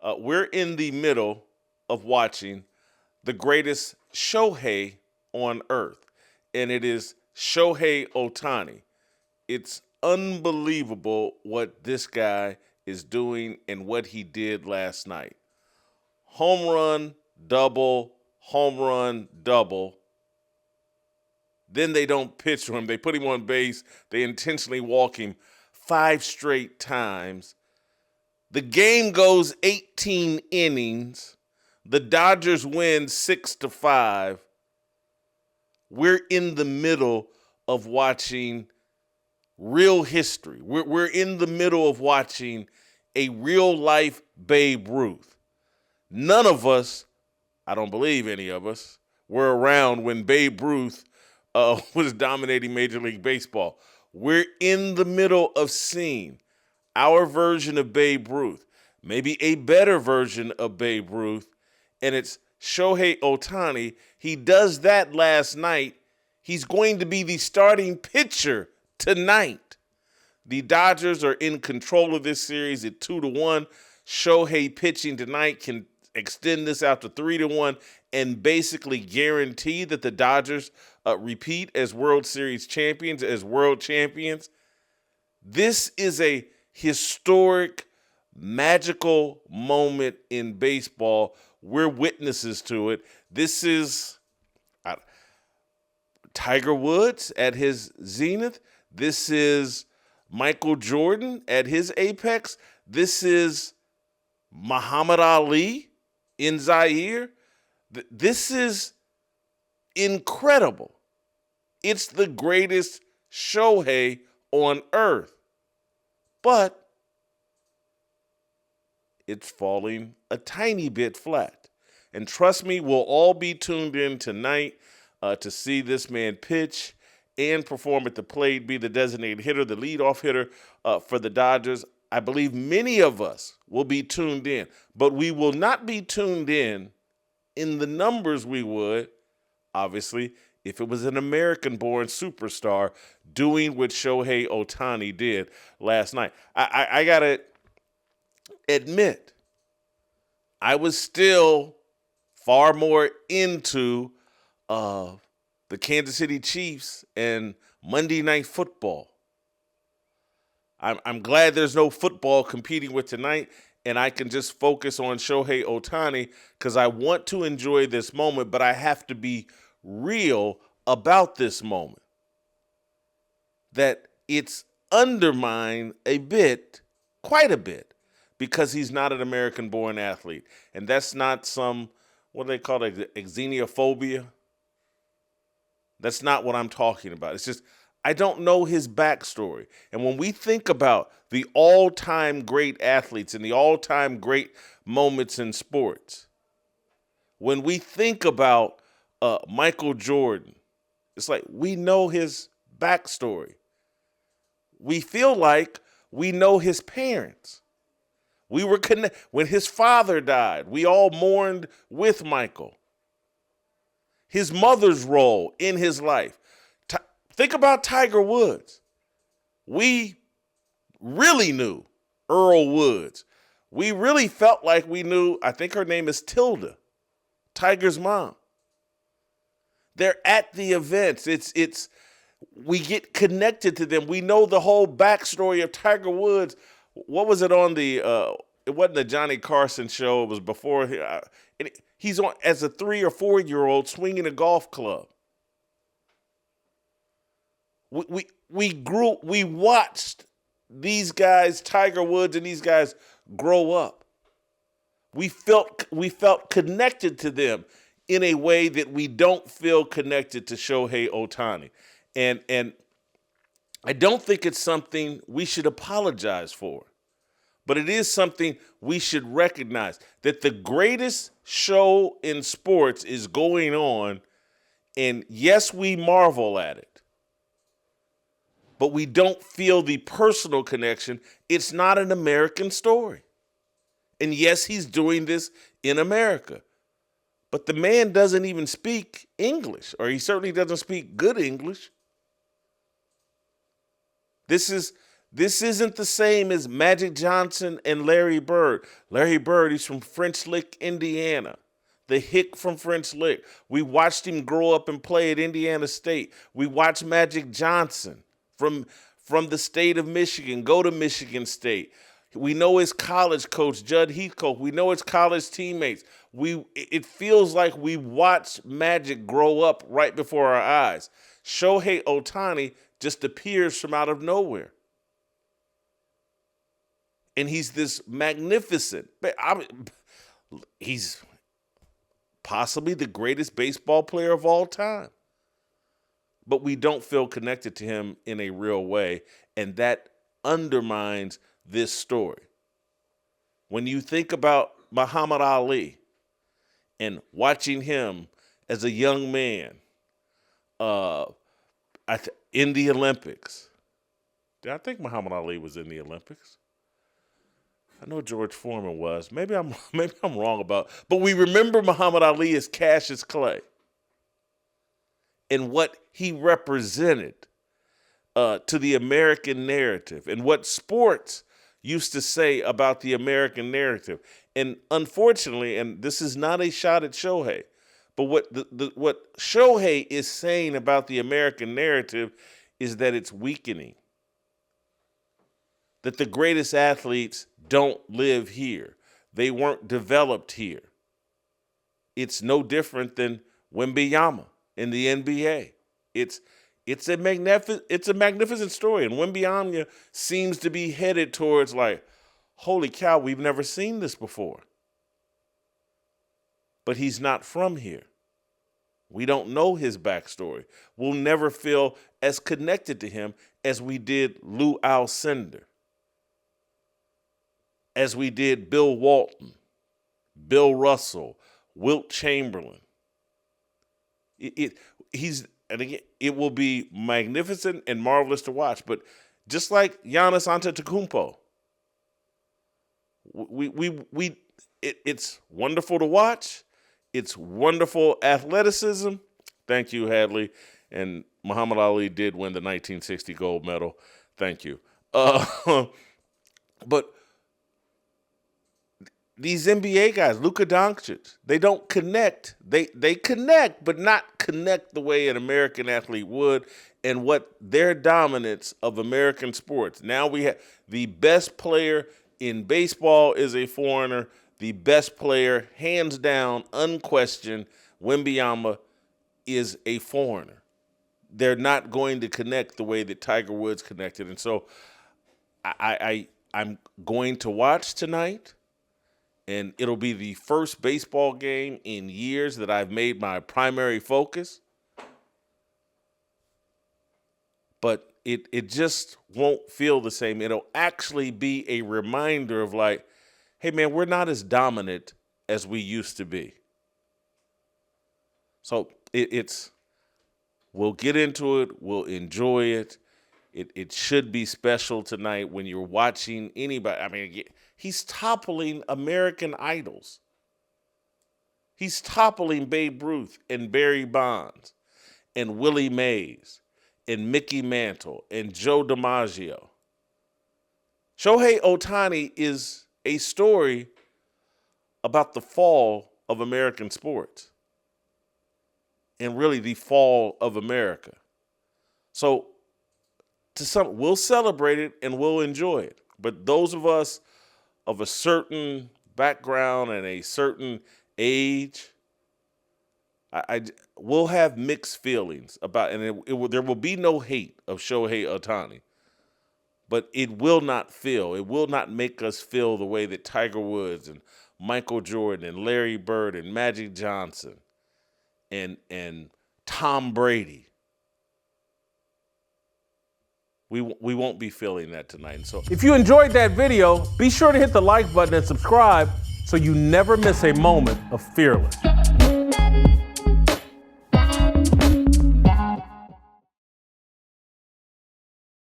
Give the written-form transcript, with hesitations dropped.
We're in the middle of watching the greatest Shohei on earth, and it is Shohei Ohtani. It's unbelievable what this guy is doing and what he did last night. Home run, double, home run, double. Then they don't pitch to him. They put him on base. They intentionally walk him 5 straight times. The game goes 18 innings. The Dodgers win 6-5. We're in the middle of watching real history. We're in the middle of watching a real life Babe Ruth. None of us, I don't believe any of us, were around when Babe Ruth was dominating Major League Baseball. We're in the middle of seeing our version of Babe Ruth, maybe a better version of Babe Ruth, and it's Shohei Ohtani. He does that last night. He's going to be the starting pitcher tonight. The Dodgers are in control of this series at 2-1. Shohei pitching tonight can extend this out to 3-1 and basically guarantee that the Dodgers repeat as World Series champions, as world champions. This is a historic, magical moment in baseball. We're witnesses to it. This is Tiger Woods at his zenith. This is Michael Jordan at his apex. This is Muhammad Ali in Zaire. This is incredible. It's the greatest Shohei on earth. But it's falling a tiny bit flat. And trust me, we'll all be tuned in tonight to see this man pitch and perform at the plate, be the designated hitter, the leadoff hitter for the Dodgers. I believe many of us will be tuned in, but we will not be tuned in the numbers we would, obviously, if it was an American-born superstar doing what Shohei Ohtani did last night. I got to admit, I was still far more into the Kansas City Chiefs and Monday Night Football. I'm glad there's no football competing with tonight, and I can just focus on Shohei Ohtani because I want to enjoy this moment, but I have to be real about this moment. That it's undermined a bit, quite a bit, because he's not an American-born athlete. And that's not some, what do they call it, xenophobia? That's not what I'm talking about. It's just, I don't know his backstory. And when we think about the all-time great athletes and the all-time great moments in sports, when we think about Michael Jordan, it's like we know his backstory. We feel like we know his parents. We were when his father died, we all mourned with Michael. His mother's role in his life. Think about Tiger Woods. We really knew Earl Woods. We really felt like we knew, I think her name is Tilda, Tiger's mom. They're at the events. We get connected to them. We know the whole backstory of Tiger Woods. What was it on the? It wasn't the Johnny Carson show. It was before. He's on as a 3 or 4 year old swinging a golf club. We grew. We watched these guys, Tiger Woods and these guys, grow up. We felt connected to them in a way that we don't feel connected to Shohei Ohtani. And I don't think it's something we should apologize for. But it is something we should recognize, that the greatest show in sports is going on, and yes, we marvel at it. But we don't feel the personal connection. It's not an American story. And yes, he's doing this in America. But the man doesn't even speak English, or he certainly doesn't speak good English. This is This isn't the same as Magic Johnson and Larry Bird. Larry Bird, he's from French Lick, Indiana. The hick from French Lick. We watched him grow up and play at Indiana State. We watched Magic Johnson from the state of Michigan go to Michigan State. We know his college coach, Judd Heathcote. We know his college teammates. It feels like we watched Magic grow up right before our eyes. Shohei Ohtani just appears from out of nowhere. And he's this magnificent, he's possibly the greatest baseball player of all time. But we don't feel connected to him in a real way, and that undermines this story. When you think about Muhammad Ali and watching him as a young man in the Olympics. I think Muhammad Ali was in the Olympics. I know George Foreman was. Maybe I'm wrong but we remember Muhammad Ali as Cassius Clay and what he represented to the American narrative and what sports used to say about the American narrative. And unfortunately, and this is not a shot at Shohei, but what Shohei is saying about the American narrative is that it's weakening. That the greatest athletes don't live here. They weren't developed here. It's no different than Wembanyama in the NBA. It's a magnificent story, and Wembanyama seems to be headed towards like, holy cow, we've never seen this before. But he's not from here. We don't know his backstory. We'll never feel as connected to him as we did Lou Alcindor, as we did Bill Walton, Bill Russell, Wilt Chamberlain. It will be magnificent and marvelous to watch. But just like Giannis Antetokounmpo, it's wonderful to watch. It's wonderful athleticism. Thank you, Hadley. And Muhammad Ali did win the 1960 gold medal. Thank you. But these NBA guys, Luka Doncic, they don't connect. They connect, but not connect the way an American athlete would, and what their dominance of American sports. Now we have the best player in baseball is a foreigner. The best player, hands down, unquestioned, Wembanyama is a foreigner. They're not going to connect the way that Tiger Woods connected. And so I'm going to watch tonight. And it'll be the first baseball game in years that I've made my primary focus. But it just won't feel the same. It'll actually be a reminder of like, hey, man, we're not as dominant as we used to be. So we'll get into it. We'll enjoy it. It should be special tonight when you're watching anybody. I mean, he's toppling American idols. He's toppling Babe Ruth and Barry Bonds and Willie Mays and Mickey Mantle and Joe DiMaggio. Shohei Ohtani is a story about the fall of American sports and really the fall of America. So we'll celebrate it and we'll enjoy it. But those of us of a certain background and a certain age, we'll have mixed feelings about, and there will be no hate of Shohei Ohtani, but it will not make us feel the way that Tiger Woods and Michael Jordan and Larry Bird and Magic Johnson and Tom Brady. We won't be feeling that tonight. And so if you enjoyed that video, be sure to hit the like button and subscribe so you never miss a moment of Fearless.